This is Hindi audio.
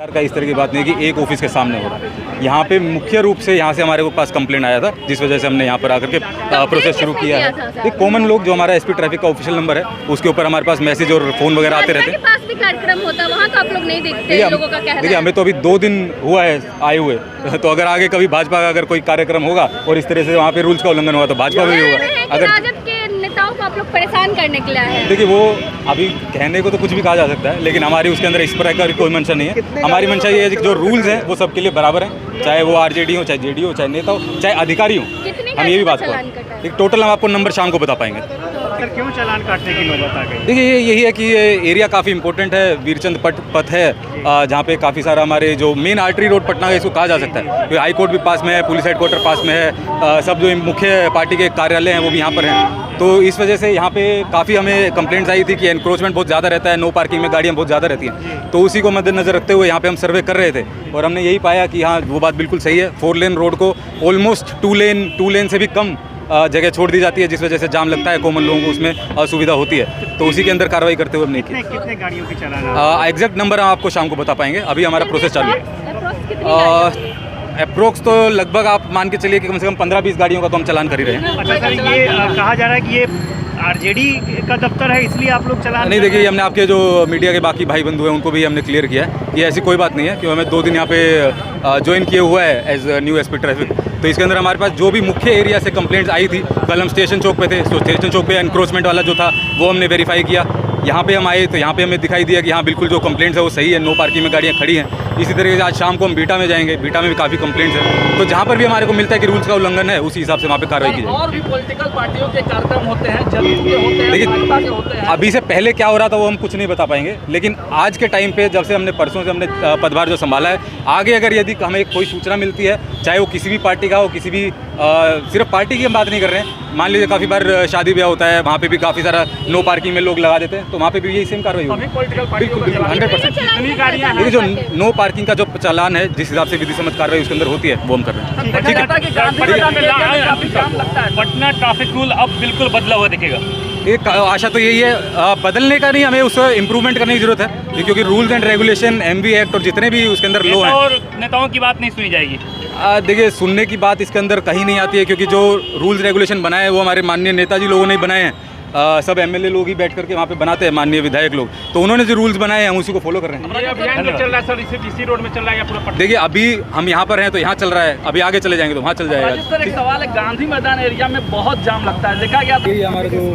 का इस तरह की बात नहीं कि एक ऑफिस के सामने हो रहा है। यहाँ पे मुख्य रूप से यहाँ से हमारे पास कंप्लेंट आया था, जिस वजह से हमने यहाँ पर आकर के प्रोसेस शुरू किया है। एक कॉमन लोग जो हमारा एसपी ट्रैफिक का ऑफिशियल नंबर है उसके ऊपर हमारे पास मैसेज और फोन वगैरह आते रहते हैं। पास भी कार्यक्रम होता है वहाँ तो आप लोग नहीं देखते, लोगों का कहना है। देखिए हमें तो अभी 2 दिन हुआ है आए हुए, तो अगर आगे कभी भाजपा का अगर कोई कार्यक्रम होगा और इस तरह से वहाँ पे रूल्स का उल्लंघन होगा तो भाजपा में भी होगा। अगर राजद के नेताओं को आप लोग परेशान करने के लिए आए हैं। देखिए वो अभी कहने को तो कुछ भी कहा जा सकता है, लेकिन हमारी उसके अंदर इस प्रकार की कोई मंशा नहीं है। हमारी मंशा ये है कि जो रूल्स हैं वो सबके लिए बराबर हैं, चाहे वो आरजेडी हो, चाहे जेडीयू हो, चाहे नेता हो, चाहे अधिकारी हो। हम ये भी बात करें, एक टोटल हम आपको नंबर शाम को बता पाएंगे। सर क्यों चालान काटने की नौबत आ गई? देखिए यही है कि ये एरिया काफ़ी इंपॉर्टेंट है, वीरचंद पथ है, जहाँ पे काफ़ी सारा हमारे जो मेन आर्टरी रोड पटना है इसको कहा जा सकता है, क्योंकि हाई कोर्ट भी पास में है, पुलिस हेडक्वार्टर पास में है, सब जो मुख्य पार्टी के कार्यालय हैं वो भी यहाँ पर हैं। तो इस वजह से यहाँ पे काफ़ी हमें कंप्लेंट्स आई थी कि एनक्रोचमेंट बहुत ज़्यादा रहता है, नो पार्किंग में गाड़ियाँ बहुत ज़्यादा रहती हैं। तो उसी को मद्देनजर रखते हुए यहाँ पे हम सर्वे कर रहे थे और हमने यही पाया कि हाँ वो बात बिल्कुल सही है। 4 लेन रोड को ऑलमोस्ट 2 लेन से भी कम जगह छोड़ दी जाती है, जिस वजह से जाम लगता है, कॉमन लोगों को उसमें असुविधा होती है। तो उसी के अंदर कार्रवाई करते हुए हमने की। कितने गाड़ियों की चालान? एग्जैक्ट नंबर हम आपको शाम को बता पाएंगे, अभी हमारा प्रोसेस चालू है। अप्रोक्स तो लगभग आप मान के चलिए कि कम से कम 15-20 गाड़ियों का तो हम चालान कर ही रहे हैं। अच्छा सर, ये कहा जा रहा है कि ये आरजेडी का दफ्तर है इसलिए आप लोग चालान नहीं। देखिए हमने आपके जो मीडिया के बाकी भाई बंधु हैं उनको भी हमने क्लियर किया है कि ऐसी कोई बात नहीं है, क्योंकि हमें 2 दिन यहाँ पे ज्वाइन किए हुआ है एज न्यू एसपी ट्रैफिक। तो इसके अंदर हमारे पास जो भी मुख्य एरिया से कंप्लेंट्स आई थी, कल हम स्टेशन चौक पे थे, तो स्टेशन चौक पे एनक्रोचमेंट वाला जो था वो हमने वेरीफाई किया। यहाँ पे हम आए तो यहाँ पे हमें दिखाई दिया कि हाँ बिल्कुल जो कंप्लेंट्स है वो सही है, नो पार्किंग में गाड़ियाँ खड़ी हैं। इसी तरीके से आज शाम को हम बीटा में जाएंगे, बीटा में भी काफ़ी कंप्लेंट्स हैं। तो जहाँ पर भी हमारे को मिलता है कि रूल्स का उल्लंघन है उसी हिसाब से वहाँ पे कार्रवाई की जाएगी। और भी पॉलिटिकल पार्टियों के कार्यक्रम होते हैं, देखिए अभी से पहले क्या हो रहा था वो हम कुछ नहीं बता पाएंगे, लेकिन आज के टाइम पे जब से हमने परसों से हमने पदभार जो संभाला है, आगे अगर यदि हमें कोई सूचना मिलती है, चाहे वो किसी भी पार्टी का हो, किसी भी सिर्फ पार्टी की हम बात नहीं कर रहे हैं, मान लीजिए काफ़ी बार शादी ब्याह होता है, वहाँ पे भी काफ़ी सारा नो पार्किंग में लोग लगा देते हैं, तो वहाँ पे भी यही सेम कार्रवाई होगी। बिल्कुल 100%। देखिए जो नो पार्किंग का जो चालान है, जिस हिसाब से विधि सम्मत कार्रवाई उसके अंदर होती है वो हम कर रहे हैं। ठीक है। पटना ट्रैफिक रूल अब बिल्कुल बदला हुआ दिखेगा। एक आशा तो यही है, बदलने का नहीं, हमें उस इम्प्रूवमेंट करने की जरूरत है, क्योंकि rules and regulation, MV act और जितने भी उसके अंदर लो हैं, और नेताओं की बात नहीं सुनी जाएगी। देखिए सुनने की बात इसके अंदर कहीं नहीं आती है, क्योंकि जो रूल्स रेगुलेशन बनाए हैं वो हमारे माननीय नेताजी लोगों ने बनाए हैं। सब MLA लोग ही बैठ करके वहाँ पे बनाते हैं, माननीय विधायक लोग, तो उन्होंने जो रूल्स बनाए हैं हम उसी को फॉलो कर रहे हैं। ये अभियान जो चल रहा है सर, इसी रोड में चल रहा है या पूरा पटना? देखिए अभी हम यहाँ पर हैं तो यहाँ चल रहा है, अभी आगे चले जाएंगे तो वहाँ चल जाएगा। सर एक सवाल है, गांधी मैदान एरिया में बहुत जाम लगता है, देखा गया यही हमारे जो गाड़ी